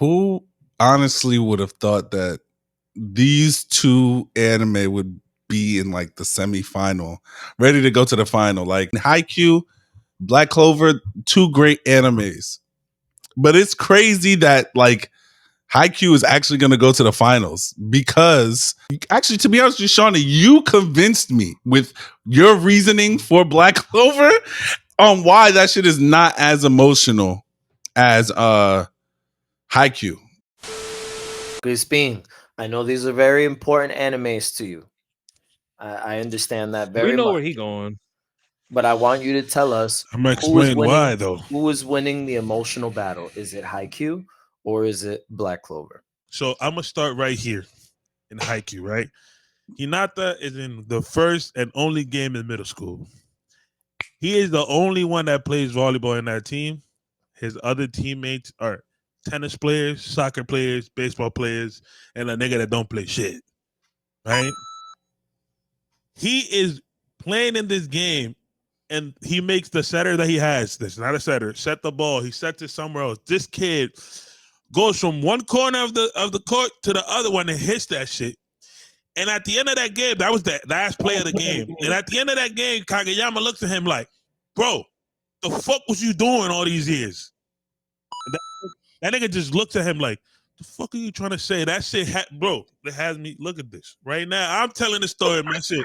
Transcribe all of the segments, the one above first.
Who honestly would have thought that these two anime would be in like the semifinal, ready to go to the final? Like Haikyuu, Black Clover, two great animes. But it's crazy that like Haikyuu is actually going to go to the finals because actually, to be honest with you, Shawny, you convinced me with your reasoning for Black Clover on why that shit is not as emotional as Haikyuu. Crispin, I know these are very important animes to you. I understand that very We know much. where he going. But I want you to tell us I'm gonna who is explain winning. why though. Who is winning the emotional battle? Is it Haikyuu or is it Black Clover? So I'm gonna start right here in Haikyuu, right? Hinata is in the first and only game in middle school. He is the only one that plays volleyball in that team. His other teammates are tennis players, soccer players, baseball players, and a nigga that don't play shit. Right? He is playing in this game and he makes the setter that he has. That's not a setter. Set the ball. He sets it somewhere else. This kid goes from one corner of the court to the other one and hits that shit. And at the end of that game, that was the last play of the game. And at the end of that game, Kageyama looks at him like, bro, the fuck was you doing all these years? And that nigga just looks at him like, the fuck are you trying to say? That shit, bro, that has me, look at this. Right now, I'm telling the story, man, shit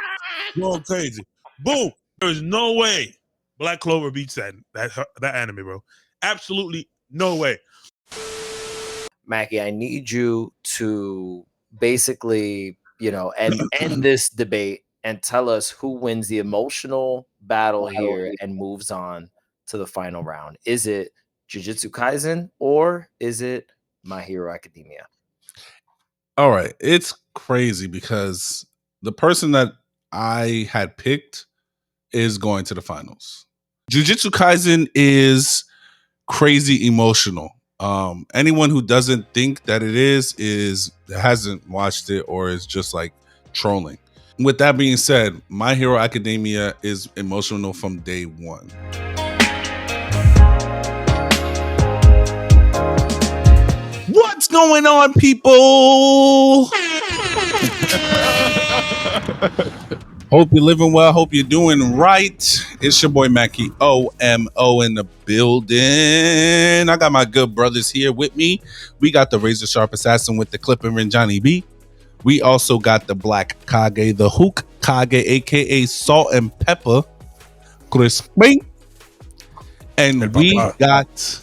going crazy. Boom. There's no way Black Clover beats that anime, bro. Absolutely no way. Macky, I need you to basically, end this debate and tell us who wins the emotional battle here and moves on to the final round. Is it Jujutsu Kaisen or is it My Hero Academia? All right. It's crazy because the person that I had picked is going to the finals. Jujutsu Kaisen is crazy emotional. Anyone who doesn't think that it is hasn't watched it or is just like trolling. With that being said, My Hero Academia is emotional from day one. What's going on, people? Hope you're living well. Hope you're doing right. It's your boy Macky OMO in the building. I got my good brothers here with me. We got the razor sharp assassin with the clipper and Johnny B. We also got the black Kage, the hook Kage, aka salt and pepper, Crispin. And we got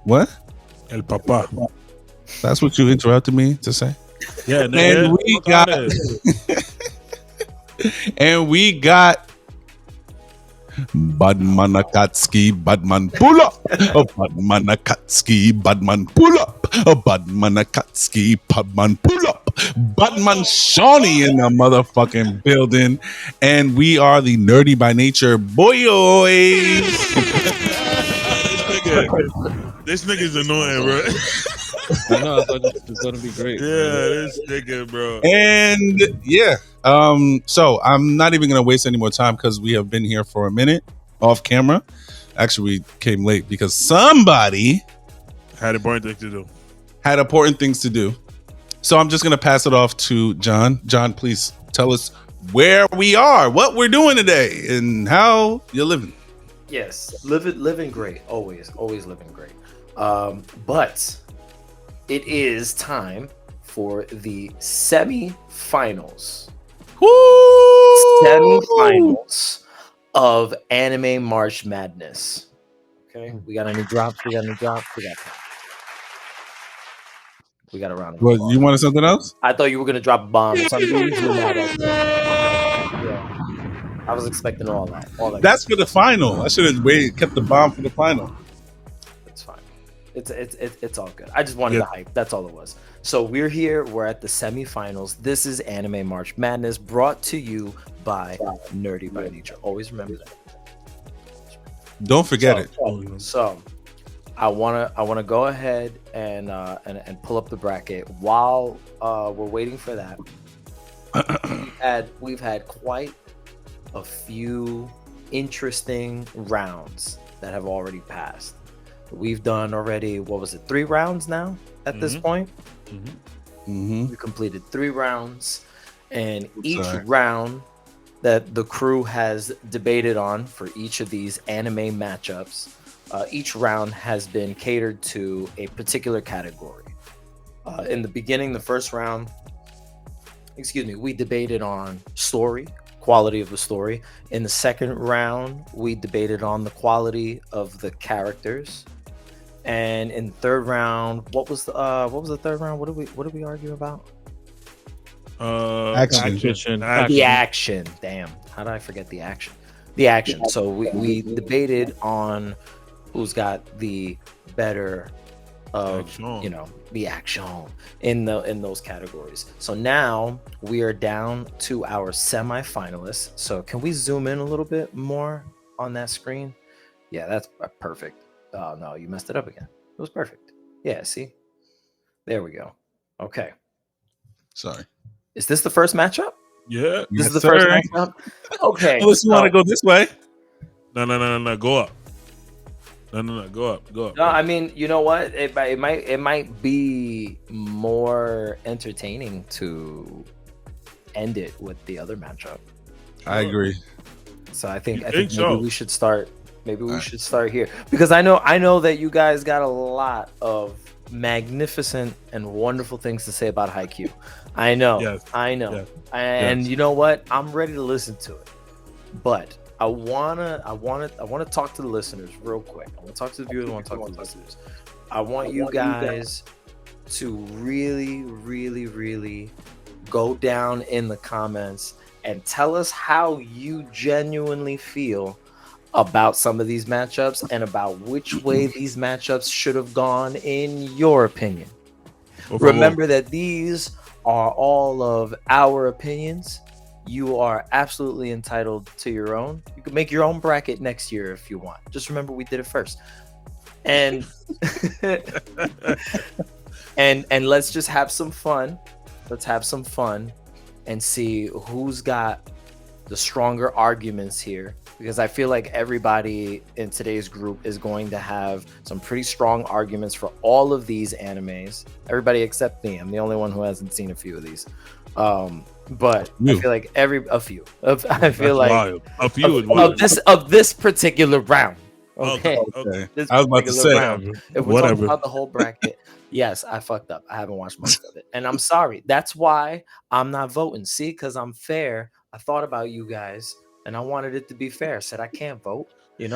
what? El Papa. That's what you interrupted me to say? Yeah, and we got and we got Badman Akatsuki, Badman pull up. Badman Akatsuki, Badman pull up. Badman Akatsuki, Badman pull up. Badman Shawny in the motherfucking building. And we are the nerdy by nature boys. This nigga's annoying, bro. I know, I thought this was gonna be great. Yeah, this nigga, bro. And yeah, so I'm not even gonna waste any more time because we have been here for a minute off camera. Actually, we came late because somebody had important things to do. So I'm just gonna pass it off to John. John, please tell us where we are, what we're doing today, and how you're living. Yes, living great. Always living great. But it is time for the semi-finals. Woo! Semi-finals of Anime March Madness. Okay, we got any drops? We got a round of applause. What, you wanted something else? I thought you were gonna drop a bomb or something. Yeah. I was expecting all that. That's for the final. I should have kept the bomb for the final. It's fine. It's all good. I just wanted the hype. That's all it was. So we're here. We're at the semifinals. This is Anime March Madness, brought to you by Nerdy by Nature. Always remember that. Don't forget it. So I wanna go ahead and pull up the bracket while we're waiting for that. We've had quite a few interesting rounds that have already passed. We've done already, what was it, 3 rounds now at this point? We completed 3 rounds, and each round that the crew has debated on for each of these anime matchups, each round has been catered to a particular category. In the beginning, the first round, we debated on story, quality of the story. In the second round, we debated on the quality of the characters. And in the third round, what was the third round? What did we argue about? Action. The action. Damn. How did I forget the action? The action. So we debated on who's got the better of the action in those categories. So now we are down to our semi-finalists. So can we zoom in a little bit more on that screen? Yeah, that's perfect. Oh no, you messed it up again. It was perfect. Yeah, see? There we go. Okay. Sorry. Is this the first matchup? Yeah. This is the first matchup? Okay. Unless you want to go this way. No. Go up. No. Go up. No, I mean, you know what? It might be more entertaining to end it with the other matchup. I agree. So I think so? we should start. Maybe we should start here, because I know that you guys got a lot of magnificent and wonderful things to say about Haikyuu. I know. Yes. And Yes. you know what? I'm ready to listen to it. But I wanna talk to the listeners real quick. I want to talk to the viewers. I want to talk to the listeners. I want you guys to really, really, really go down in the comments and tell us how you genuinely feel about some of these matchups and about which way these matchups should have gone in your opinion. Remember that these are all of our opinions. You are absolutely entitled to your own. You can make your own bracket next year if you want. Just remember we did it first. And and let's just have some fun. Let's have some fun and see who's got the stronger arguments here, because I feel like everybody in today's group is going to have some pretty strong arguments for all of these animes. Everybody except me. I'm the only one who hasn't seen a few of these. But I feel like a few of this particular round. Okay. This I was about to say, round. If we're talking about the whole bracket, yes, I fucked up. I haven't watched most of it, and I'm sorry. That's why I'm not voting. See, because I'm fair. I thought about you guys, and I wanted it to be fair. Said I can't vote,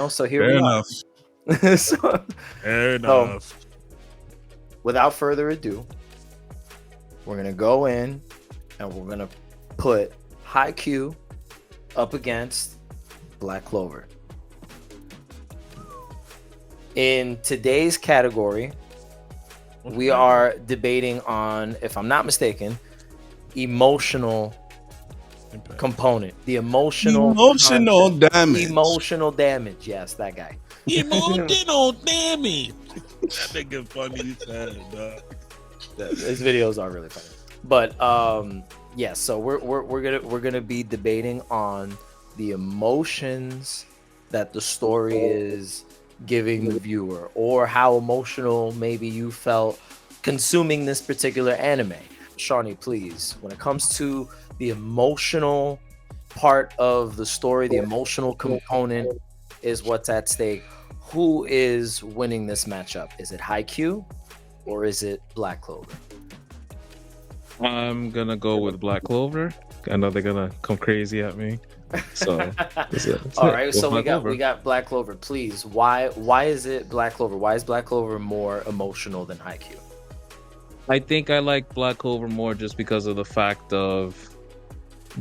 so here we are. Fair enough. Without further ado, we're gonna go in and we're gonna put Haikyuu up against Black Clover. In today's category, we are debating on, if I'm not mistaken, emotional component. The emotional damage. Emotional damage. Yes, that guy. Emotional damage. That nigga funny as hell, dog. His videos are really funny. But yeah, so we're gonna be debating on the emotions that the story is giving the viewer, or how emotional maybe you felt consuming this particular anime. Shawny, please, when it comes to the emotional part of the story, the emotional component is what's at stake. Who is winning this matchup? Is it Haikyuu or is it Black Clover? I'm gonna go with Black Clover. I know they're gonna come crazy at me. So all right, so we got Black Clover. Please, why is it Black Clover? Why is Black Clover more emotional than Haikyuu? I think I like Black Clover more just because of the fact of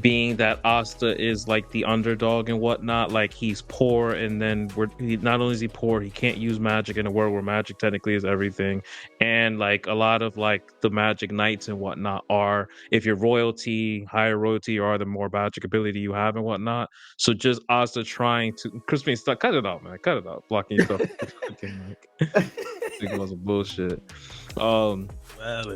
being that Asta is like the underdog and whatnot. Like, he's poor, and then not only is he poor, he can't use magic in a world where magic technically is everything. And like a lot of like the magic knights and whatnot are, if you're royalty, higher royalty, or the more magic ability you have and whatnot. So just Asta trying to Crispin, cut it out, man. Cut it out. Blocking yourself. It was a bullshit.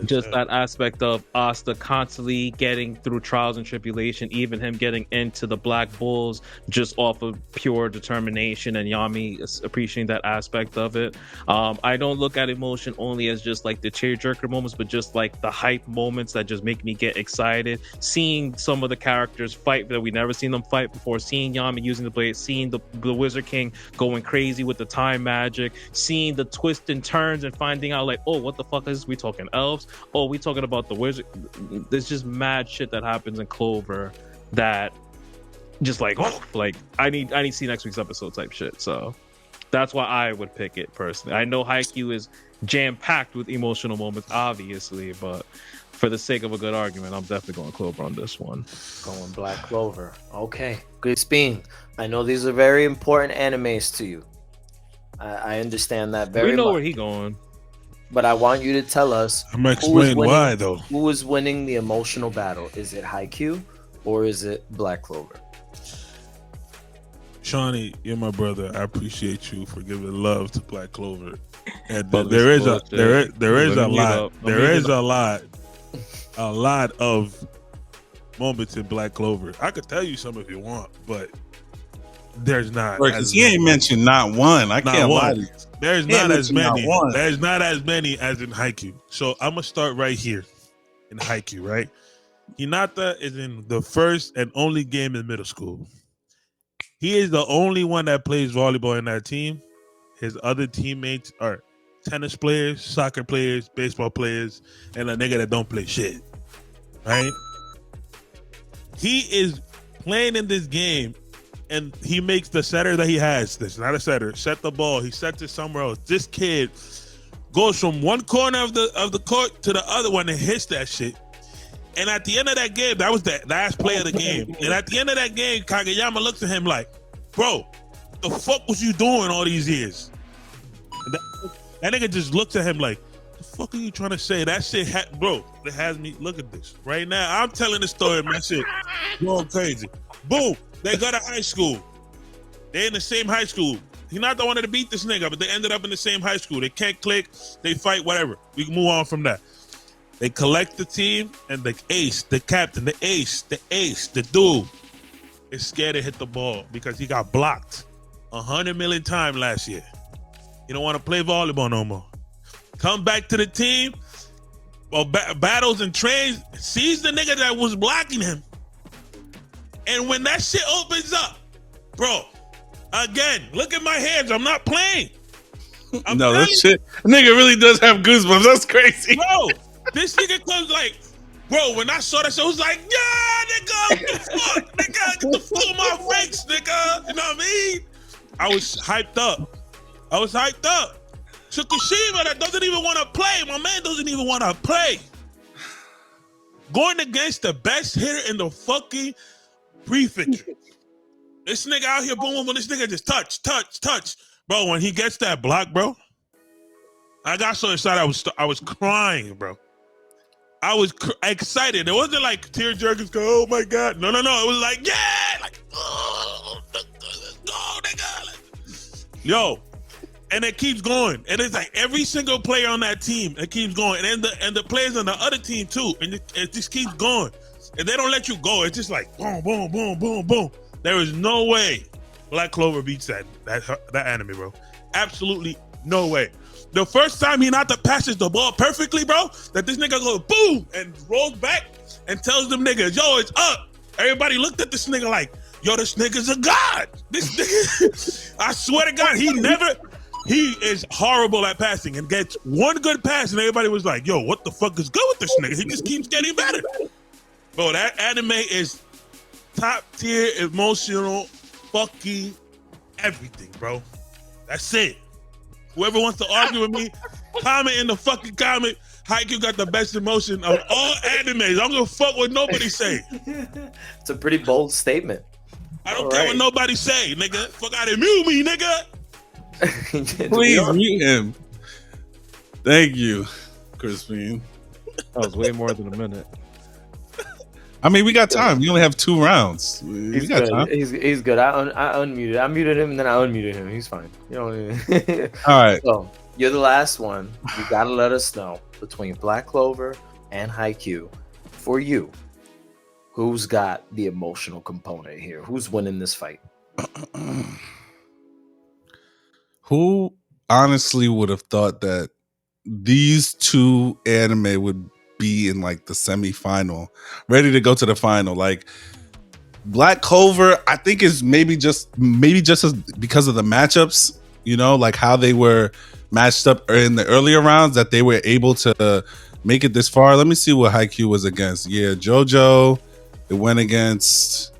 Just that aspect of Asta constantly getting through trials and tribulation, even him getting into the Black Bulls just off of pure determination, and Yami appreciating that aspect of it. I don't look at emotion only as just like the tearjerker moments, but just like the hype moments that just make me get excited. Seeing some of the characters fight that we never seen them fight before, seeing Yami using the blade, seeing the Wizard King going crazy with the time magic, seeing the twists and turns and finding out like, oh, what the fuck is this? We talking elves? Oh, we talking about the wizard? There's just mad shit that happens in Clover that just like, oh, like I need to see next week's episode type shit. So that's why I would pick it personally. I know Haikyuu is jam packed with emotional moments, obviously, but for the sake of a good argument, I'm definitely going Clover on this one. Going Black Clover. Okay, Crispin. I know these are very important animes to you. I understand that very much. We know where he going. But I want you to tell us. I'm gonna explain why though. Who is winning the emotional battle? Is it Haikyuu or is it Black Clover? Shawny, you're my brother. I appreciate you for giving love to Black Clover. And there is a lot of moments in Black Clover. I could tell you some if you want, but there's not. Because he ain't mentioned not one. I can't lie to you. There's not as many. There's not as many as in Haikyuu. So I'm gonna start right here in Haikyuu, right? Hinata is in the first and only game in middle school. He is the only one that plays volleyball in that team. His other teammates are tennis players, soccer players, baseball players, and a nigga that don't play shit. Right? He is playing in this game, and he makes the setter that he has. This not a setter. Set the ball. He sets it somewhere else. This kid goes from one corner of the court to the other one and hits that shit. And at the end of that game, that was the last play of the game. And at the end of that game, Kageyama looks at him like, bro, the fuck was you doing all these years? And that nigga just looks at him like, the fuck are you trying to say? That shit, bro, it has me, look at this. Right now, I'm telling the story, man, shit going crazy. Boom, they go to high school. They're in the same high school. He's not the one to beat this nigga, but they ended up in the same high school. They can't click, they fight, whatever. We can move on from that. They collect the team, and the ace, the captain, the ace, the dude is scared to hit the ball because he got blocked 100 million times last year. He don't want to play volleyball no more. Come back to the team, or battles and trains, sees the nigga that was blocking him. And when that shit opens up, bro, again, look at my hands. I'm not playing. No, that shit, nigga really does have goosebumps. That's crazy. Bro, this nigga comes like, bro, when I saw that shit, I was like, yeah, nigga, what the fuck? Nigga, get the fuck on my face, nigga. You know what I mean? I was hyped up. Tsukushima that doesn't even want to play. My man doesn't even want to play. Going against the best hitter in the fucking prefecture. This nigga out here, boom, this nigga just touch. Bro, when he gets that block, bro, I got so excited, I was crying, bro. I was excited. It wasn't like tear jerkers go, oh my God. No. It was like, yeah, like, oh, let's go, nigga. Like, yo, and it keeps going. And it's like every single player on that team, it keeps going. And the players on the other team too. And it just keeps going. And they don't let you go. It's just like boom, boom, boom, boom, boom. There is no way Black Clover beats that anime, bro. Absolutely no way. The first time Hinata passes the ball perfectly, bro, that this nigga goes boom and rolls back and tells them niggas, yo, it's up. Everybody looked at this nigga like, yo, this nigga's a god. This nigga, I swear to God, he is horrible at passing and gets one good pass and everybody was like, yo, what the fuck is good with this nigga? He just keeps getting better. Bro, that anime is top tier, emotional, fucking everything, bro. That's it. Whoever wants to argue with me, comment in the fucking comment. Haikyuu got the best emotion of all animes. I'm gonna fuck what nobody say. It's a pretty bold statement. I don't care what nobody say, nigga. Fuck out of mute me, nigga. Please mute him. Thank you, Crispin. That was way more than a minute. I mean, we got time. We only have 2 rounds. We got time. He's good. I unmuted. I muted him and then I unmuted him. He's fine. You know. All right. So You're the last one. You gotta let us know between Black Clover and Haikyuu. For you, who's got the emotional component here? Who's winning this fight? Who honestly would have thought that these two anime would be in like the semifinal, ready to go to the final? Like Black Clover, I think is maybe just as because of the matchups, you know, like how they were matched up in the earlier rounds that they were able to make it this far. Let me see what Haikyuu was against. Yeah, JoJo. It went against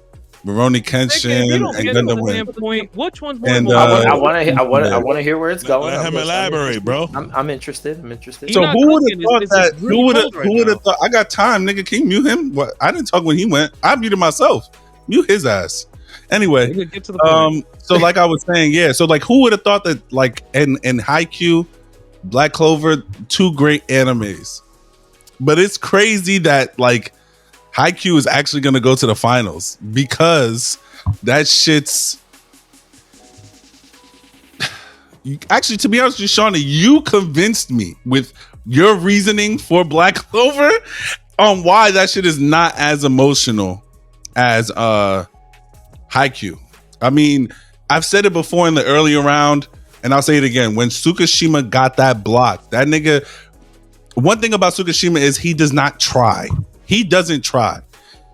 Rurouni Kenshin and Gundam Wing. Which one's more And, emotional? I want to hear where it's going. Let him elaborate, bro. I'm interested. I'm interested. You're So not who would cooking. have thought It's that? really cold right Who would have now. thought? I got time, nigga. Can you mute him? What? I didn't talk when he went. I muted myself. Mute his ass. Anyway, Get to the point. so like I was saying, yeah. So like, who would have thought that? Like, in Haikyuu, Black Clover, two great animes, but it's crazy that like Haikyuu is actually going to go to the finals because that shit's. Actually, to be honest with you, Shawny, you convinced me with your reasoning for Black Clover on why that shit is not as emotional as Haikyuu. I mean, I've said it before in the earlier round, and I'll say it again. When Tsukishima got that block, that nigga. One thing about Tsukishima is he does not try. He doesn't try.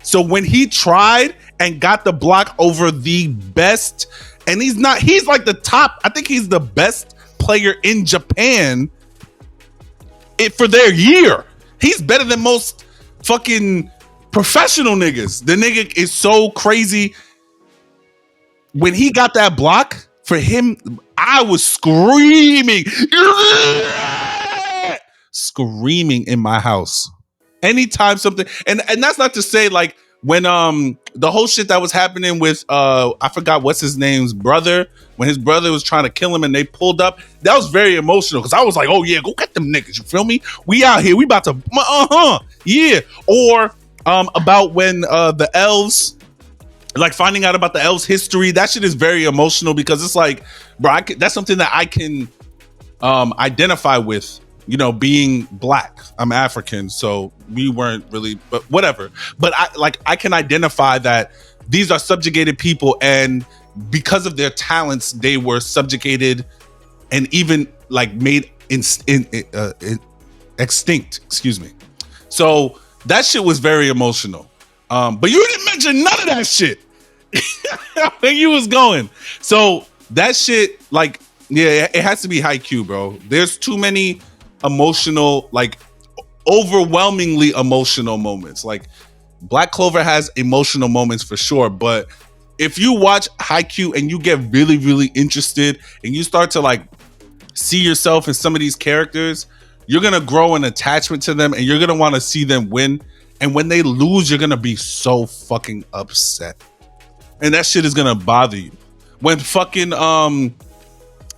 So when he tried and got the block over the best, and he's like the top, I think he's the best player in Japan for their year. He's better than most fucking professional niggas. The nigga is so crazy. When he got that block for him, I was screaming in my house. Anytime something, and that's not to say like when the whole shit that was happening with I forgot what's his name's brother, when his brother was trying to kill him and they pulled up, that was very emotional because I was like, oh yeah, go get them niggas, you feel me? We out here, we about to yeah. Or about when the elves, like finding out about the elves' history, that shit is very emotional because it's like, bro, that's something that I can identify with. You know, being black, I'm African, so we weren't really, but whatever. But I can identify that these are subjugated people, and because of their talents, they were subjugated and even like made extinct. Excuse me. So that shit was very emotional. But you didn't mention none of that shit when you was going. So that shit, like, yeah, it has to be Haikyuu, bro. There's too many emotional, like overwhelmingly emotional moments. Like Black Clover has emotional moments for sure, but if you watch Haikyuu and you get really, really interested and you start to like see yourself in some of these characters, you're gonna grow an attachment to them and you're gonna want to see them win. And when they lose, you're gonna be so fucking upset, and that shit is gonna bother you. When fucking that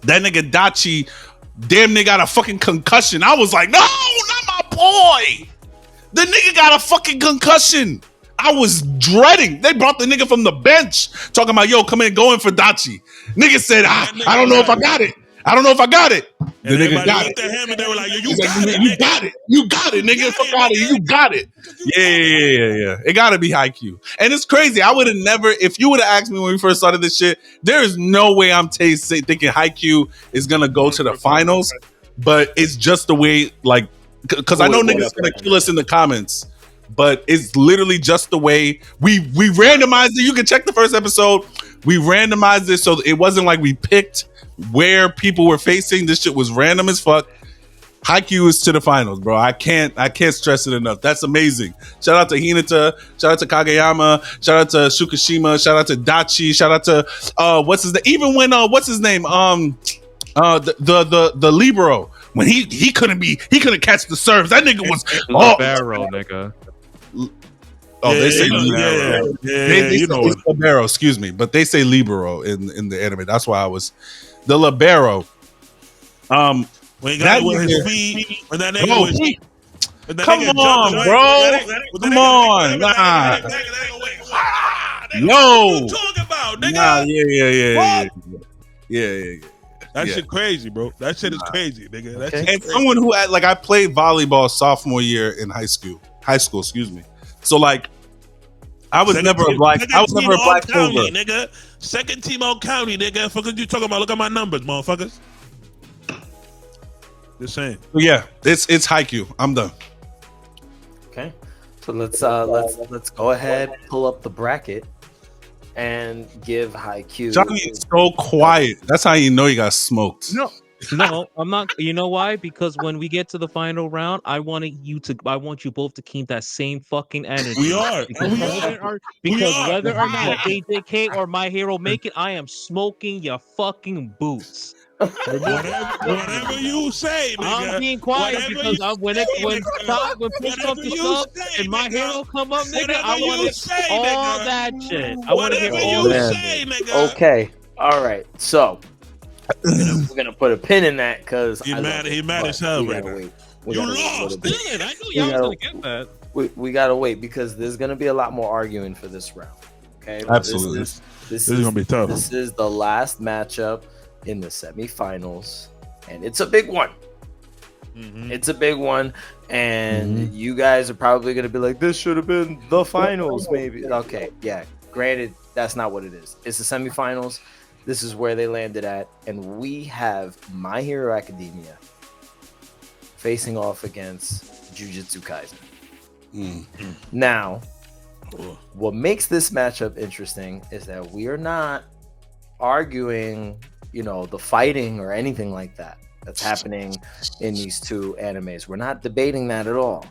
nigga Dachi damn near got a fucking concussion, I was like, no, not my boy. The nigga got a fucking concussion. I was dreading. They brought the nigga from the bench talking about, yo, come in, go in for Dachi. Nigga said, I don't know if I got it. I don't know if I got it. The nigga got it. At him and they were like, you got it. You got it, nigga. Fuck out of here. You got it. Yeah. It gotta be Haikyuu. And it's crazy. I would have never, if you would have asked me when we first started this shit, there is no way I'm thinking Haikyuu is gonna go to the finals. But it's just the way, like, because I know niggas gonna kill us in the comments. But it's literally just the way we randomized it. You can check the first episode. We randomized it, so it wasn't like we picked where people were facing. This shit was random as fuck. Haikyuu is to the finals, bro. I can't stress it enough. That's amazing. Shout out to Hinata. Shout out to Kageyama. Shout out to Tsukishima. Shout out to Dachi. Shout out to what's his name? Even when what's his name? The libero, when he couldn't catch the serves. That nigga was Libero, nigga. Oh, they say libero. They you know say libero, excuse me, but they say libero in the anime. That's why I was the libero. when he got with his feet, when that nigga was. Come on, bro. Come on. Nah. No. What you talking about, nigga? Nah, yeah. That Yeah. shit crazy, bro. That shit is crazy, nigga. That Okay. shit And crazy. someone who had, like, I played volleyball sophomore year in high school, excuse me. So like, I was never a black County, Clover. nigga. Second team all county, nigga. Fuck you talking about? Look at my numbers, motherfuckers. Just saying. But yeah, it's Haikyuu. I'm done. Okay, so let's go ahead, pull up the bracket, and give Haikyuu. Johnny is so quiet. That's how you know you got smoked. No, I'm not. You know why? Because when we get to the final round, I want you both to keep that same fucking energy. We are. Because whether or not JJK or My Hero make it, I am smoking your fucking boots. Whatever you say, nigga. I'm being quiet because when push comes to shove and My Hero come up, nigga, I want all that shit. I want to hear all that. Say, nigga. Okay, all right. So we're gonna put a pin in that because He mad as hell right now. You lost. I know y'all was gonna get that. We gotta wait because there's gonna be a lot more arguing for this round. Okay, Absolutely. This is gonna be tough. This is the last matchup in the semifinals, and it's a big one. Mm-hmm. It's a big one, and you guys are probably gonna be like, "This should have been the finals, maybe." Okay, yeah. Granted, that's not what it is. It's the semifinals. This is where they landed at, and we have My Hero Academia facing off against Jujutsu Kaisen. Now, what makes this matchup interesting is that we are not arguing, the fighting or anything like that that's happening in these two animes. We're not debating that at all.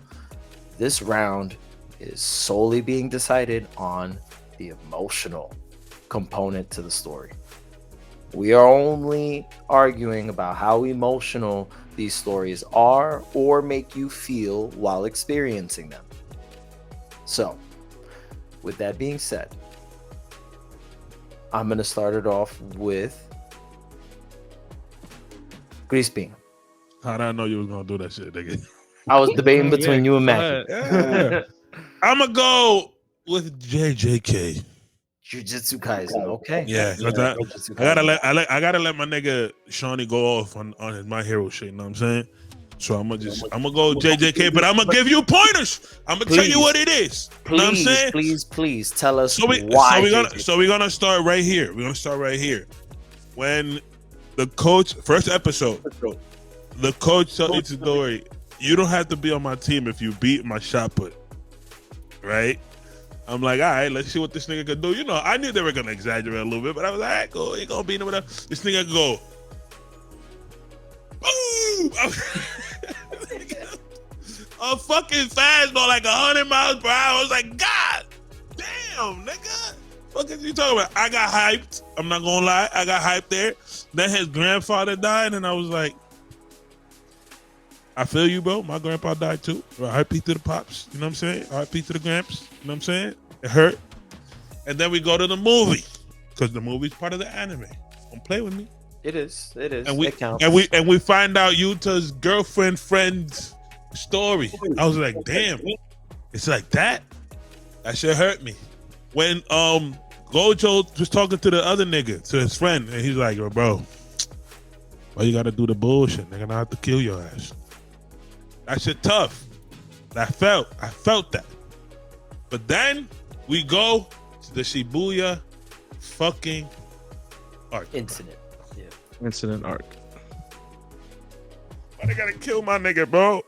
This round is solely being decided on the emotional component to the story. We are only arguing about how emotional these stories are or make you feel while experiencing them. So, with that being said, I'm going to start it off with Crispin. How did I know you was gonna do that shit, nigga? I was debating between you and Macky. Yeah. I'm gonna go with JJK. Jujutsu Kaisen, okay. Yeah, because I gotta let my nigga Shawny go off on his My Hero shit. You know what I'm saying? So I'm gonna go JJK, but I'm gonna give you pointers. I'm gonna tell you what it is. Please, you know what I'm saying? please tell us why. So we're gonna start right here. We're gonna start right here. When the coach, first episode, the coach told Itadori, you don't have to be on my team if you beat my shot put. Right? I'm like, all right, let's see what this nigga can do. I knew they were gonna exaggerate a little bit, but I was like, all right, cool, he gonna beat him with that. This nigga can go, boom! A fucking fastball like 100 miles per hour. I was like, God damn, nigga. What is you talking about? I got hyped. I'm not gonna lie, I got hyped there. Then his grandfather died, and I was like, I feel you, bro. My grandpa died too. R.I.P. to the pops. You know what I'm saying? R.I.P. to the gramps. You know what I'm saying? It hurt. And then we go to the movie because the movie's part of the anime. Don't play with me. It is. And it counts. and we find out Yuta's friend's story. I was like, damn, it's like that. That shit hurt me. When Gojo was talking to the other nigga, to his friend, and he's like, bro, why you gotta do the bullshit? They're gonna have to kill your ass. That shit tough. I felt that. But then we go to the Shibuya fucking arc. Incident. Yeah. Incident arc. Why they gotta kill my nigga, bro?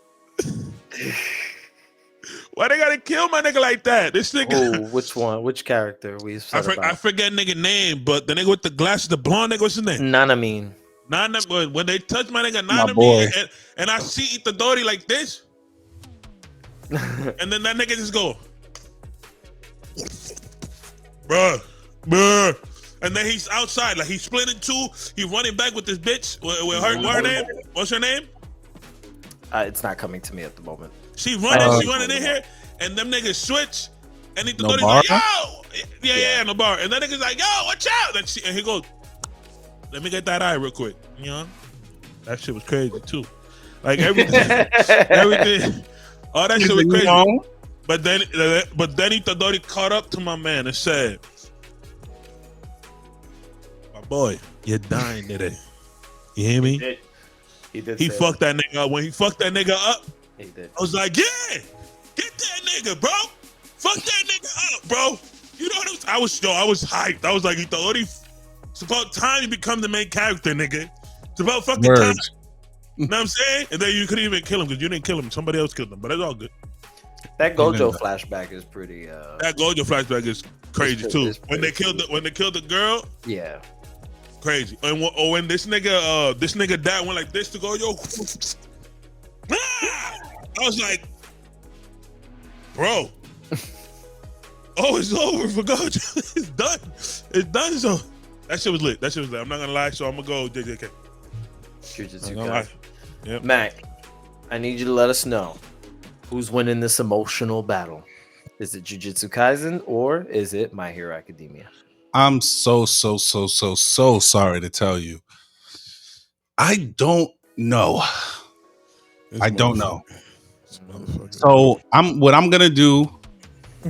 Why they gotta kill my nigga like that? This nigga. Oh, which one? Which character we said about? I forget nigga name, but the nigga with the glasses, the blonde nigga, what's his name? Nanamine. When they touch my nigga My boy. Nanami and I see Itadori like this, and then that nigga just go, bruh, and then he's outside like he's split in two. He running back with this bitch. With her name? What's her name? It's not coming to me at the moment. She running in here, and them niggas switch, and Itadori's like, yo, yeah, no bar, and that nigga's like, yo, watch out, and he goes, let me get that eye real quick. That shit was crazy too. Like everything, all that shit was crazy. But then Itadori caught up to my man and said, my boy, you're dying today. You hear me? He Fucked that nigga up. When he fucked that nigga up, He did. I was like, yeah, get that nigga, bro. Fuck that nigga up, bro. You know what I was I was hyped. I was like, it's about time you become the main character, nigga. It's about fucking Word. time. You know what I'm saying? And then you couldn't even kill him because you didn't kill him. Somebody else killed him, but it's all good. That Gojo flashback is pretty. That Gojo flashback is crazy too. When they killed the girl, yeah, crazy. And when this nigga dad went like this to Gojo, I was like, bro, oh, it's over for Gojo. It's done. It's done. So that shit was lit. I'm not gonna lie. So I'm gonna go JJK. Jujutsu Kaisen. Yep. Mac, I need you to let us know who's winning this emotional battle. Is it Jujutsu Kaisen or is it My Hero Academia? I'm so sorry to tell you. I don't know. I don't know. So what I'm gonna do.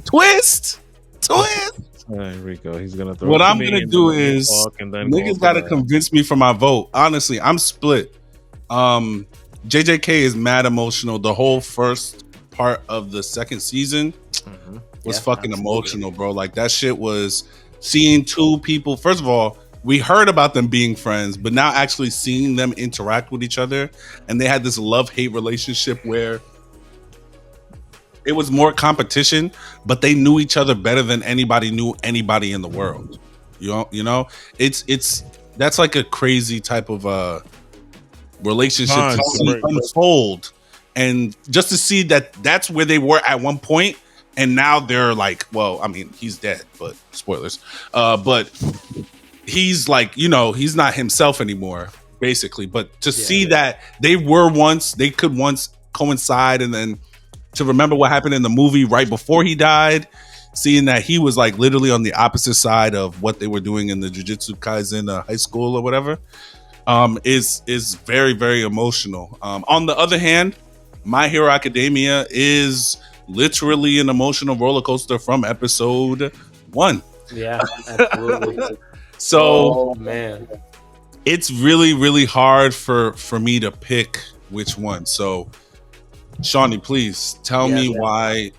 Twist. There we go. He's gonna throw. What I'm gonna do is niggas gotta convince me for my vote. Honestly, I'm split. JJK is mad emotional. The whole first part of the second season was fucking emotional, bro. Like that shit was seeing two people. First of all, we heard about them being friends, but now actually seeing them interact with each other, and they had this love-hate relationship where it was more competition, but they knew each other better than anybody knew anybody in the world. You know, it's that's like a crazy type of relationship to see unfold, and just to see that's where they were at one point, and now they're like, well, I mean, he's dead, but spoilers. But he's like, you know, he's not himself anymore, basically. But to see that they could once coincide, and then to remember what happened in the movie right before he died, seeing that he was like literally on the opposite side of what they were doing in the Jujutsu Kaisen high school or whatever, is very, very emotional. On the other hand, My Hero Academia is literally an emotional roller coaster from episode 1. Yeah, absolutely. So, man, it's really, really hard for me to pick which one. So, Shawny, please tell me why.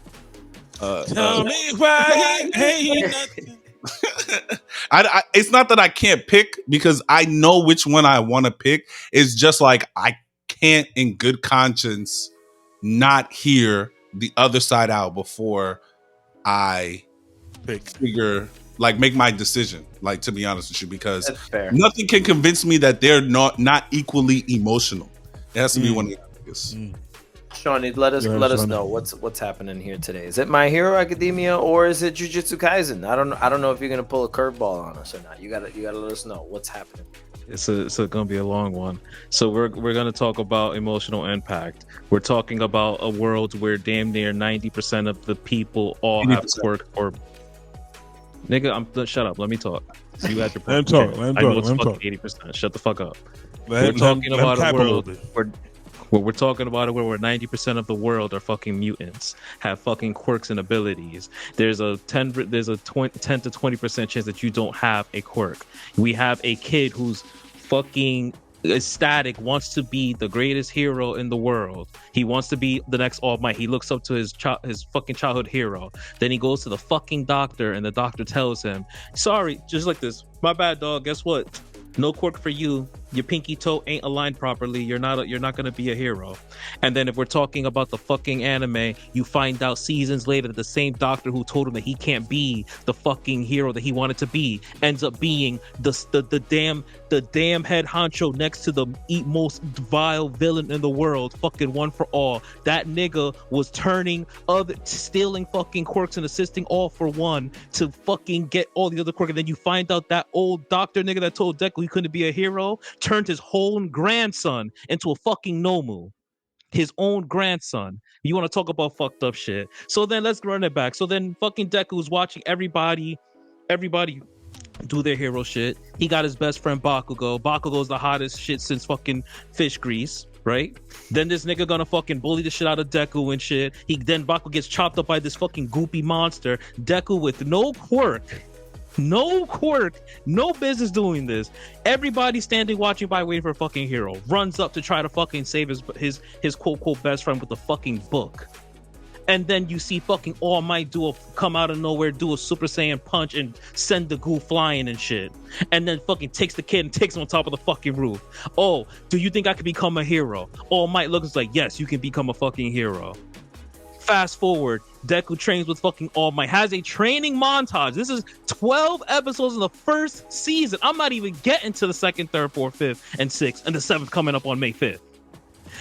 Tell me why ain't nothing. It's not that I can't pick, because I know which one I want to pick. It's just like I can't, in good conscience, not hear the other side out before I make my decision. Like, to be honest with you, because nothing can convince me that they're not equally emotional. It has to be one of the biggest. Shawny, let us know what's happening here today. Is it My Hero Academia or is it Jujutsu Kaisen? I don't know if you're gonna pull a curveball on us or not. You gotta let us know what's happening. It's gonna be a long one. So we're gonna talk about emotional impact. We're talking about a world where damn near 90% of the people all 80%. Have quirk or nigga. Shut up. Let me talk. So you had your point. Let him talk. 80%. Shut the fuck up. We're talking about a world where 90% of the world are fucking mutants, have fucking quirks and abilities. There's a 10 to 20% chance that you don't have a quirk. We have a kid who's fucking ecstatic, wants to be the greatest hero in the world. He wants to be the next All Might. He looks up to his fucking childhood hero. Then he goes to the fucking doctor, and the doctor tells him, "Sorry, just like this. My bad, dog. Guess what? No quirk for you. Your pinky toe ain't aligned properly. You're not gonna be a hero." And then if we're talking about the fucking anime, you find out seasons later that the same doctor who told him that he can't be the fucking hero that he wanted to be ends up being the damn head honcho next to the most vile villain in the world, fucking One for All. That nigga was stealing fucking quirks and assisting All for One to fucking get all the other quirks. And then you find out that old doctor nigga that told Deku he couldn't be a hero turned his whole grandson into a fucking Nomu. His own grandson. You want to talk about fucked up shit? So then let's run it back. So then fucking Deku's watching everybody do their hero shit. He got his best friend Bakugo. Bakugo's the hottest shit since fucking fish grease, right? Then this nigga gonna fucking bully the shit out of Deku and shit. Then Bakugo gets chopped up by this fucking goopy monster. Deku with no quirk No quirk, no business doing this. Everybody standing watching by waiting for a fucking hero. Runs up to try to fucking save his quote quote best friend with the fucking book. And then you see fucking All Might come out of nowhere, do a Super Saiyan punch and send the goo flying and shit. And then fucking takes the kid and takes him on top of the fucking roof. Oh, do you think I could become a hero? All Might looks like, yes, you can become a fucking hero. Fast forward, Deku trains with fucking All Might, has a training montage. This is 12 episodes in the first season. I'm not even getting to the second, third, fourth, fifth, and sixth, and the seventh coming up on May 5th.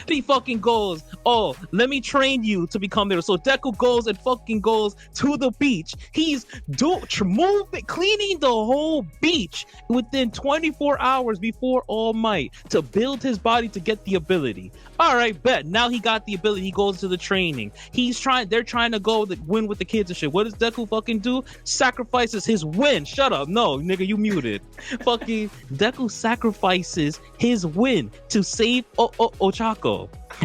He fucking goes, oh, let me train you to become there. So Deku goes and fucking goes to the beach. He's cleaning the whole beach within 24 hours before All Might to build his body to get the ability. All right, bet. Now he got the ability. He goes to the training. They're trying to go win with the kids and shit. What does Deku fucking do? Sacrifices his win. Shut up. No, nigga, you muted. Fucking Deku sacrifices his win to save Ochako.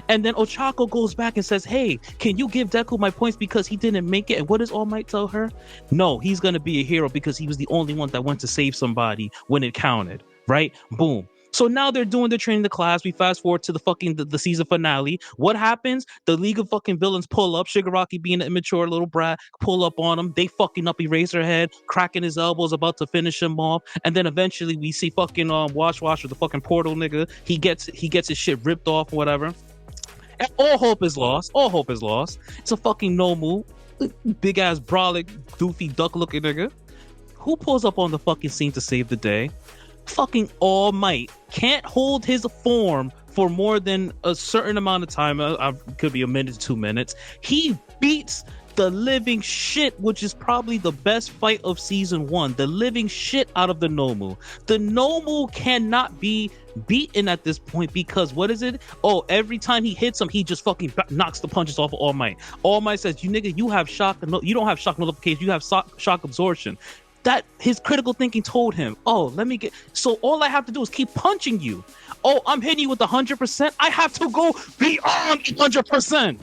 And then Ochako goes back and says, hey, can you give Deku my points because he didn't make it? And what does All Might tell her? No, he's going to be a hero because he was the only one that went to save somebody when it counted, right? Boom. So now they're doing the training, the class. We fast forward to the season finale. What happens? The League of fucking Villains pull up. Shigaraki, being an immature little brat, pull up on him. They fucking up Eraserhead, cracking his elbows, about to finish him off. And then eventually we see fucking Wash with the fucking portal nigga. He gets his shit ripped off, whatever. And all hope is lost. All hope is lost. It's a fucking Nomu, big ass brolic, doofy duck looking nigga. Who pulls up on the fucking scene to save the day? Fucking All Might can't hold his form for more than a certain amount of time. Could be a minute to 2 minutes. He beats the living shit, which is probably the best fight of season 1. The living shit out of the Nomu. The Nomu cannot be beaten at this point because what is it? Oh, every time he hits him, he just fucking knocks the punches off of All Might. All Might says, you nigga, you have shock. No, you don't have shock nullification. You have shock absorption. That his critical thinking told him, oh, let me get, so all I have to do is keep punching you. Oh, I'm hitting you with 100%. I have to go beyond 100%.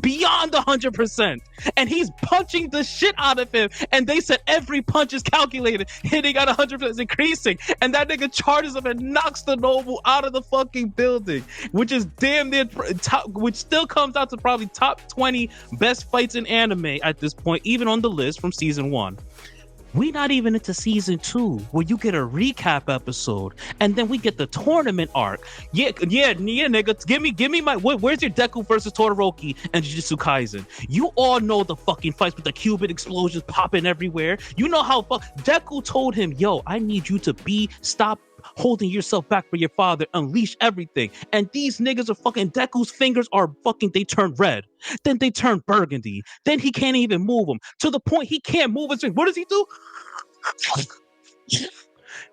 Beyond 100%. And he's punching the shit out of him. And they said every punch is calculated. Hitting at 100% is increasing. And that nigga charges him and knocks the Noble out of the fucking building. Which is damn near top, which still comes out to probably top 20 best fights in anime at this point, even on the list from season 1. We not even into season 2, where you get a recap episode, and then we get the tournament arc. Yeah, nigga, give me my. Where's your Deku versus Todoroki and Jujutsu Kaisen? You all know the fucking fights with the Cuban explosions popping everywhere. You know how Deku told him, yo, I need you to stop holding yourself back for your father, unleash everything. And these niggas are fucking, Deku's fingers are fucking, they turn red, then they turn burgundy, then he can't even move them, to the point he can't move his finger. What does he do?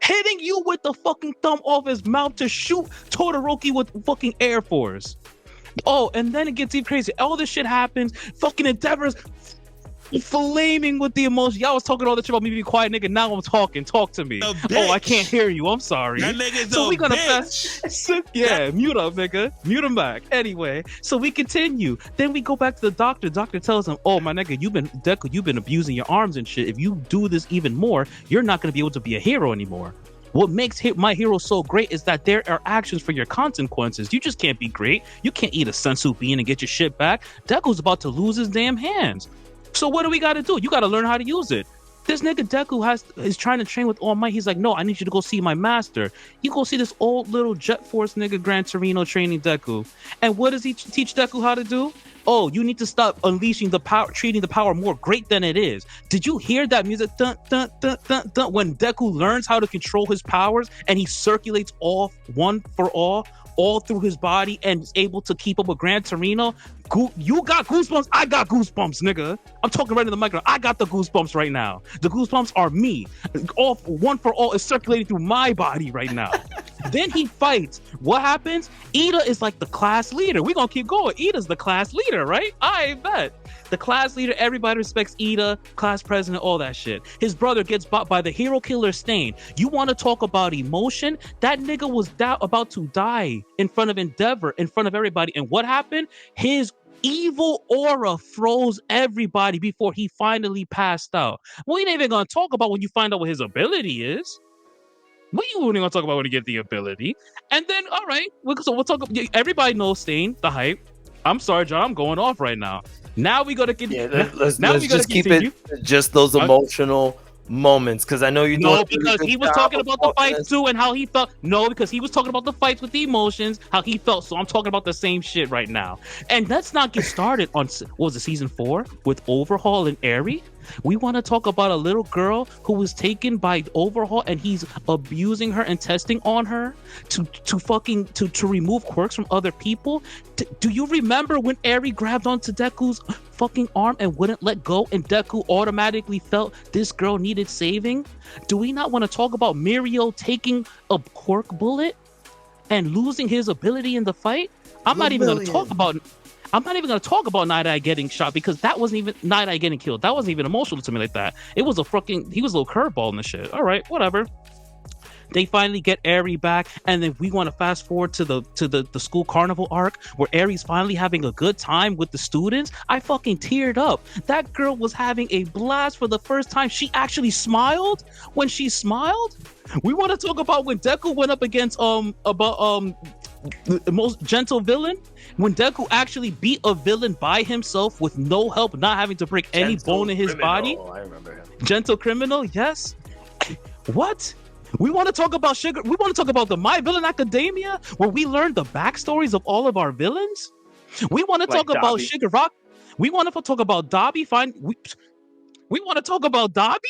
Hitting you with the fucking thumb off his mouth to shoot Todoroki with fucking Air Force. Oh, and then it gets even crazy. All this shit happens. Fucking Endeavor's flaming with the emotion. Y'all was talking all this shit about me being quiet, nigga. Now I'm talking. Talk to me. Oh, I can't hear you. I'm sorry. That nigga's so we gonna bitch. Yeah, mute up, nigga. Mute him back. Anyway, so we continue. Then we go back to the doctor. Doctor tells him, oh, my nigga, you've been abusing your arms and shit. If you do this even more, you're not gonna be able to be a hero anymore. What makes my hero so great is that there are actions for your consequences. You just can't be great. You can't eat a sensu bean and get your shit back. Deku's about to lose his damn hands. So what do we got to do? You got to learn how to use it. This nigga Deku is trying to train with All Might. He's like, no, I need you to go see my master. You go see this old little Jet Force nigga Gran Torino training Deku. And what does he teach Deku how to do? Oh, you need to stop unleashing the power, treating the power more great than it is. Did you hear that music? Dun, dun, dun, dun, dun, when Deku learns how to control his powers and he circulates one for all through his body and is able to keep up with Gran Torino. You got goosebumps. I got goosebumps, nigga. I'm talking right in the microphone. I got the goosebumps right now. The goosebumps are me. One for all is circulating through my body right now. Then he fights. What happens? Ida is like the class leader. We're gonna keep going. Ida's the class leader, right? I bet. The class leader, everybody respects Ida, class president, all that shit. His brother gets bought by the hero killer Stain. You want to talk about emotion? That nigga was about to die in front of Endeavor, in front of everybody. And what happened? His evil aura froze everybody before he finally passed out. We ain't even gonna talk about when you find out what his ability is. We ain't even gonna talk about when you get the ability. And then, all right, so we'll talk. Everybody knows Stain, the hype. I'm sorry, John, I'm going off right now. Now we gotta continue. Let's just keep it just those emotional moments, because I know you know because he was talking about the fights too and how he felt. No, because he was talking about the fights with the emotions, how he felt. So I'm talking about the same shit right now. And let's not get started on what was it, season 4 with Overhaul and Eri. We want to talk about a little girl who was taken by Overhaul and he's abusing her and testing on her to remove quirks from other people. Do you remember when Eri grabbed onto Deku's fucking arm and wouldn't let go, and Deku automatically felt this girl needed saving? Do we not want to talk about Mirio taking a quirk bullet and losing his ability in the fight? I'm not even going to talk about Night Eye getting shot, because that wasn't even Night Eye getting killed. That wasn't even emotional to me like that. It was he was a little curveball in the shit. All right, whatever. They finally get Eri back, and then we want to fast forward to the school carnival arc where Eri's finally having a good time with the students. I fucking teared up. That girl was having a blast for the first time. She actually smiled when she smiled. We want to talk about when Deku went up against the most gentle villain, when Deku actually beat a villain by himself with no help, not having to break any bone in his body. I remember him. Gentle Criminal, yes. What? We want to talk about Sugar. We want to talk about the My Villain Academia, where we learned the backstories of all of our villains. We want to talk about Sugar Rock. We want to talk about Dobby. We want to talk about Dobby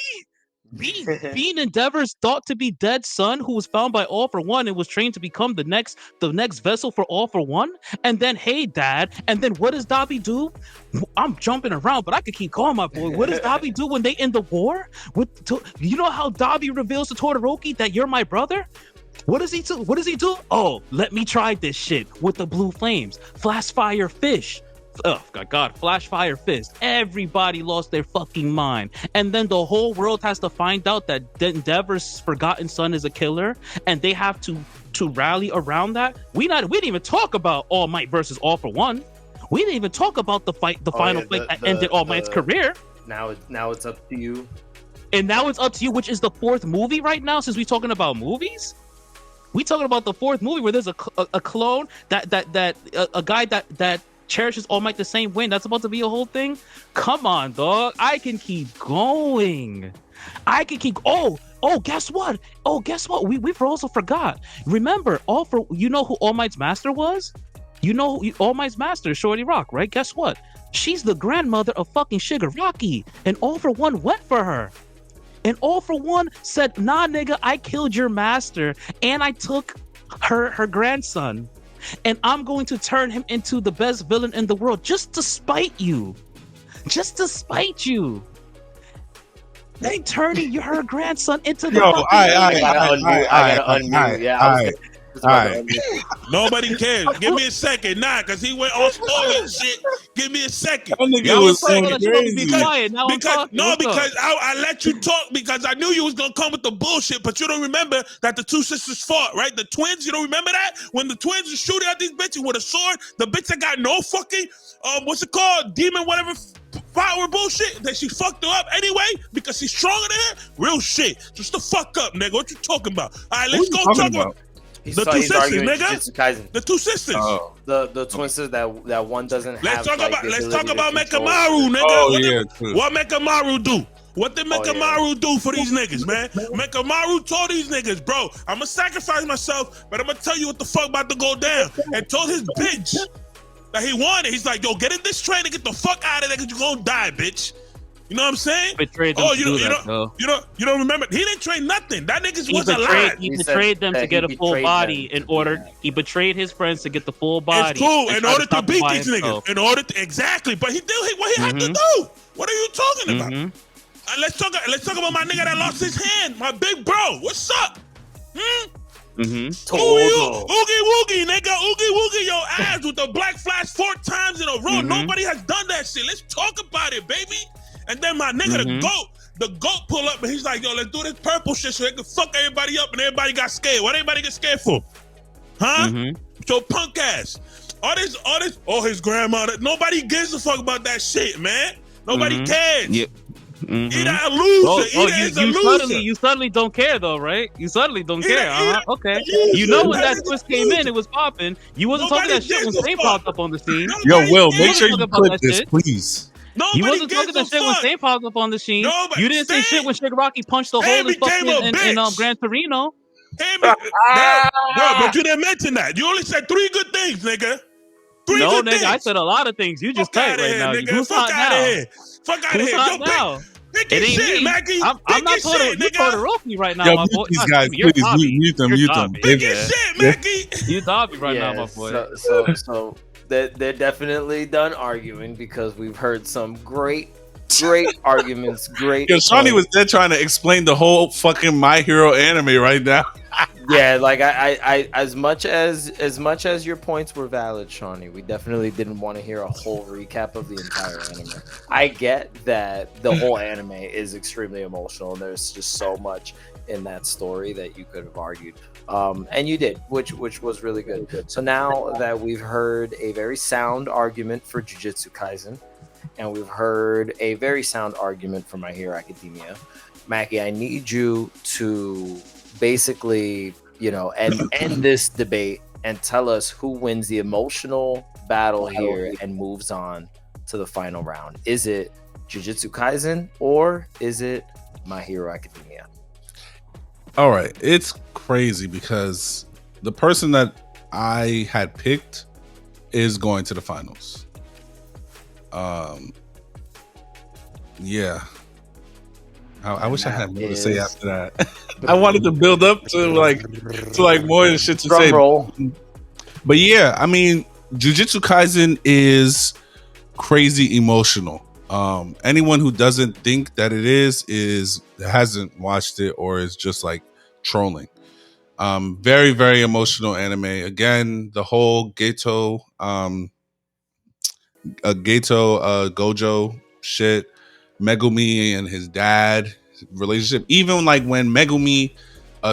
being Endeavor's thought to be dead son, who was found by All for One and was trained to become the next vessel for All for One. And then, hey, Dad. And then what does Dobby do? I'm jumping around, but I could keep calling my boy. What does Dobby do when they end the war? You know how Dobby reveals to Todoroki that you're my brother? What does he do? Oh, let me try this shit with the blue flames. Flash fire fish. Oh God, Flash Fire Fist. Everybody lost their fucking mind. And then the whole world has to find out that Endeavor's forgotten son is a killer, and they have to rally around that. We didn't even talk about All Might versus All for One. We didn't even talk about the final fight that ended All Might's career. Now it's up to you. And now it's up to you, which is the 4th movie right now, since we're talking about movies. We talking about the 4th movie where there's a clone a guy that cherishes All Might the same way. That's about to be a whole thing. Come on, dog. I can keep going. Oh, guess what? We also forgot. Remember, you know who All Might's master was? You know All Might's master is Shorty Rock, right? Guess what? She's the grandmother of fucking Shigaraki, and All for One went for her. And All for One said, nah, nigga, I killed your master, and I took her grandson. And I'm going to turn him into the best villain in the world just to spite you. They turning her grandson into the I gotta unmute. Yeah, all right. Nobody cares. Give me a second. Nah, because he went all spoiler shit. Give me a second. That was so crazy. Because I let you talk because I knew you was going to come with the bullshit, but you don't remember that the two sisters fought, right? The twins, you don't remember that? When the twins were shooting at these bitches with a sword, the bitch that got no fucking, what's it called? Demon whatever power bullshit, that she fucked her up anyway because she's stronger than her? Real shit. Just the fuck up, nigga. What you talking about? All right, let's go talk about the two sisters, nigga. The two sisters. Oh. The twin sisters that one doesn't have. Let's talk about Mekamaru, nigga. What Mekamaru do? What did Mekamaru do for these niggas, man? Mekamaru told these niggas, bro, I'm gonna sacrifice myself, but I'm gonna tell you what the fuck about to go down. And told his bitch that he wanted. He's like, yo, get in this train and get the fuck out of there because you're gonna die, bitch. You know what I'm saying? Betrayed them you don't remember? He didn't trade nothing. That niggas was alive. He betrayed them to get a full body in order. Yeah. He betrayed his friends to get the full body. It's cool in order to beat these niggas. Exactly. But he did what he had to do. What are you talking about? Let's talk about my nigga that lost his hand. My big bro. What's up? Oogie woogie, nigga. Oogie woogie your ass with the black flash 4 times in a row. Nobody has done that shit. Let's talk about it, baby. And then my nigga, the goat pull up and he's like, yo, let's do this purple shit so they can fuck everybody up, and everybody got scared. What everybody get scared for? Huh? With your punk ass. All this. Oh, his grandmother. Nobody gives a fuck about that shit, man. Nobody cares. Yep. Ida a loser. Ida is a loser. You suddenly don't care though, right? You suddenly don't care. Okay. You know when that twist came in, it was popping. You wasn't talking that shit when Saint popped up on the scene. Yo, Will, make sure you clip this, please. You wasn't talking that shit when Saint popped up on the scene. You didn't say shit when Shigaraki punched the hole in fucking Gran Torino. Bro, but you didn't mention that. You only said 3 good things, nigga. No, nigga, I said a lot of things. You just tight right now. Who's hot now? Fuck out of here. Hot now? Pick your shit, Macky. I'm not Todoroki right now, my boy. These guys, please mute them. Pick your shit, Macky. You're Dobby right now, my boy. So they're definitely done arguing because we've heard some great arguments. Great. Yo, Shawny was there trying to explain the whole fucking My Hero anime right now. Yeah, like I as much as your points were valid, Shawny, we definitely didn't want to hear a whole recap of the entire anime. I get that the whole anime is extremely emotional and there's just so much in that story that you could have argued. And you did, which was really good. So now that we've heard a very sound argument for Jujutsu Kaisen, and we've heard a very sound argument for My Hero Academia, Macky, I need you to basically, end this debate and tell us who wins the emotional battle here and moves on to the final round. Is it Jujutsu Kaisen or is it My Hero Academia? All right, it's crazy because the person that I had picked is going to the finals. Yeah. I wish I had more to say after that. I wanted to build up to like more shit to say. Roll. But yeah, I mean, Jujutsu Kaisen is crazy emotional. Anyone who doesn't think that it is hasn't watched it or is just like trolling. Very, very emotional anime. Again, the whole Geto Gojo shit, Megumi and his dad relationship. Even like when Megumi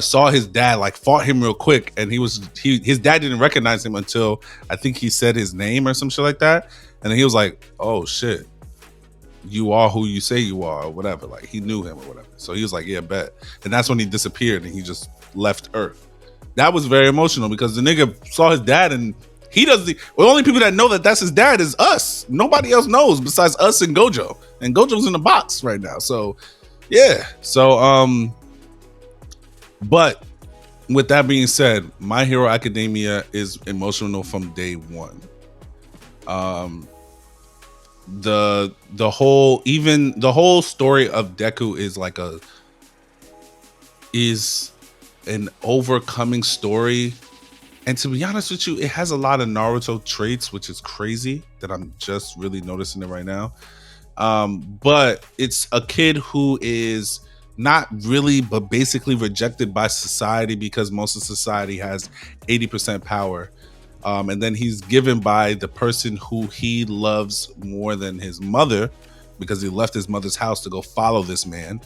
saw his dad, like fought him real quick, and his dad didn't recognize him until I think he said his name or some shit like that, and then he was like, "Oh shit, you are who you say you are," or whatever. Like he knew him or whatever. So he was like, "Yeah, bet." And that's when he disappeared and he just left Earth. That was very emotional because the nigga saw his dad and he doesn't. The only people that know that that's his dad is us. Nobody else knows besides us and Gojo. And Gojo's in the box right now. So, yeah. So, but with that being said, My Hero Academia is emotional from day one. The whole story of Deku is an overcoming story. And to be honest with you, it has a lot of Naruto traits, which is crazy that I'm just really noticing it right now. But it's a kid who is not really, but basically rejected by society because most of society has 80% power. And then he's given by the person who he loves more than his mother because he left his mother's house to go follow this man.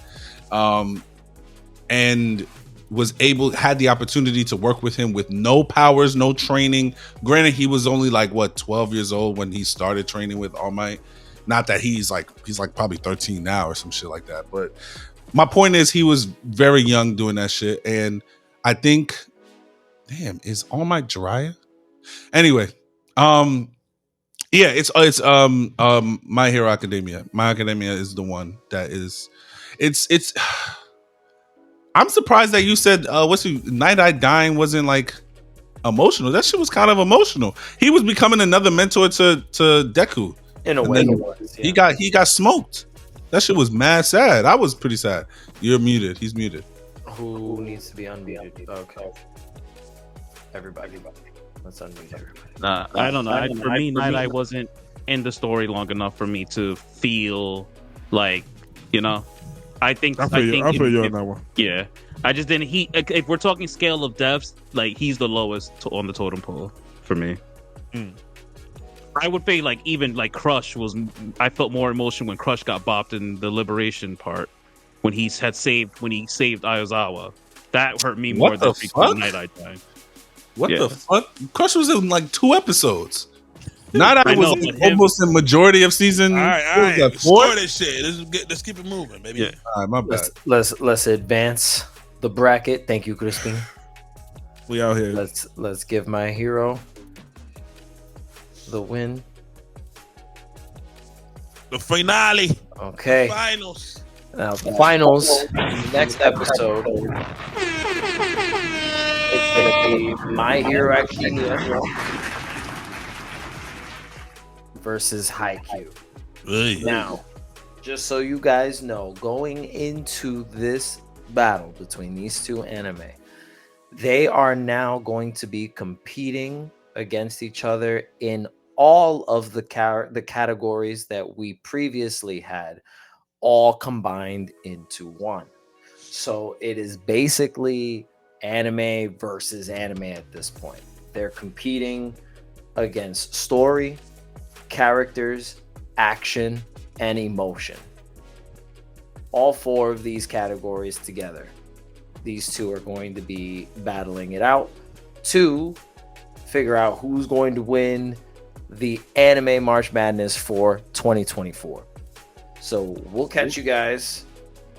And had the opportunity to work with him with no powers, no training. Granted, he was only like 12 years old when he started training with All Might. Not that he's like probably 13 now or some shit like that. But my point is he was very young doing that shit. And I think, damn, is All Might Jiraiya? Anyway, yeah, it's My Hero Academia. My Academia is the one that is it's I'm surprised that you said Night Eye dying wasn't like emotional. That shit was kind of emotional. He was becoming another mentor to Deku. In a way, it was, yeah. He got smoked. That shit was mad sad. I was pretty sad. You're muted. He's muted. Who needs to be unmuted? Okay. Everybody. Let's unmute everybody. I don't know. For me, Night Eye wasn't in the story long enough for me to feel like, I feel you on that one. Yeah, I just didn't. If we're talking scale of deaths, like he's the lowest on the totem pole for me. I would say like even like Crush was. I felt more emotion when Crush got bopped in the liberation part when he saved Aizawa. That hurt me more than Night Eye dying. What the fuck? Crush was in like 2 episodes. Not I I know, was but him- almost in majority of season. All right, what was that, Score four? this shit. Let's keep it moving, baby. Yeah. All right, my bad. Let's advance the bracket. Thank you, Crispin. We out here. Let's give my hero the win. The finale. Okay. Finals. Now the finals in the next episode. It's gonna be My Hero Academia versus Haikyuu. Hey. Now, just so you guys know, going into this battle between these two anime, they are now going to be competing against each other in all of the categories that we previously had, all combined into one. So it is basically anime versus anime at this point. They're competing against story, characters, action, and emotion. All four of these categories together. These two are going to be battling it out to figure out who's going to win the Anime March Madness for 2024. So we'll catch you guys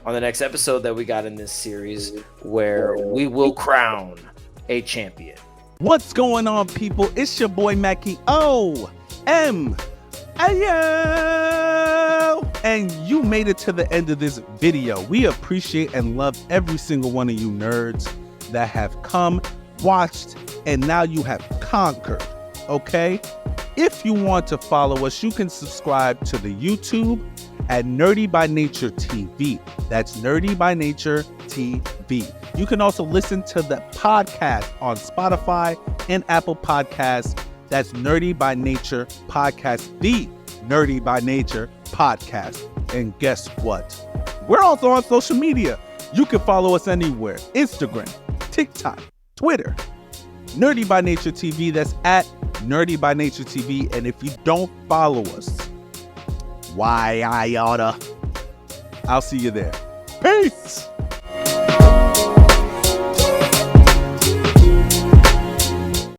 on the next episode that we got in this series, where we will crown a champion. What's going on, people? It's your boy Macky. Ayo! And you made it to the end of this video. We appreciate and love every single one of you nerds that have come, watched, and now you have conquered, okay? If you want to follow us, you can subscribe to the YouTube at Nerdy by Nature TV. That's Nerdy by Nature TV. You can also listen to the podcast on Spotify and Apple Podcasts. That's Nerdy by Nature Podcast, the Nerdy by Nature Podcast. And guess what? We're also on social media. You can follow us anywhere. Instagram, TikTok, Twitter. Nerdy by Nature TV. That's at Nerdy by Nature TV. And if you don't follow us, why I oughta. I'll see you there. Peace.